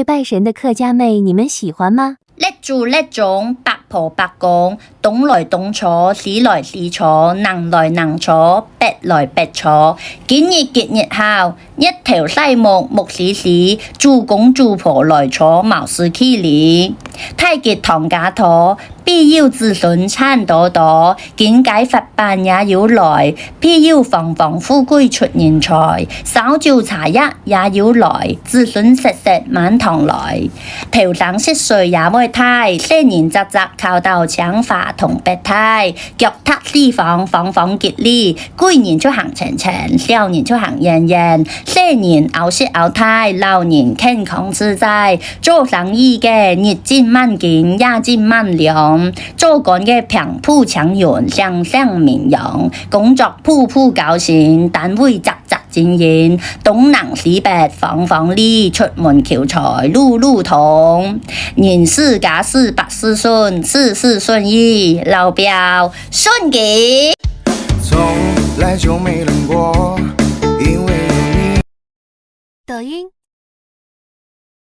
会拜神的客家妹，你们喜欢吗？叻做叻种，白婆白讲，东来东坐，西来西坐，能来能坐，白来白坐。今日结日後，一條西木木屎屎，豬公豬婆來坐，茅屎ขี้哩。太極堂架陀，必要子孫撐朵朵，見解佛辦也要來，必要房房富貴出人才，少照茶一也要來，子孫實實滿堂來。頭上識歲也會太，些年扎扎靠鬥搶法同白太，腳踏私房房房結哩，居年出行程程，少年出行人人，些年熬識熬太，老年健康自在，做生意嘅日進萬件，也進萬兩，做工嘅平鋪強人，雙雙名揚，工作鋪鋪高興，單位扎扎戰現，東南西北房房哩，出門求財路路通，年事家事百事順，事事順意，老表順吉。从来就没冷过，因为有你。抖音。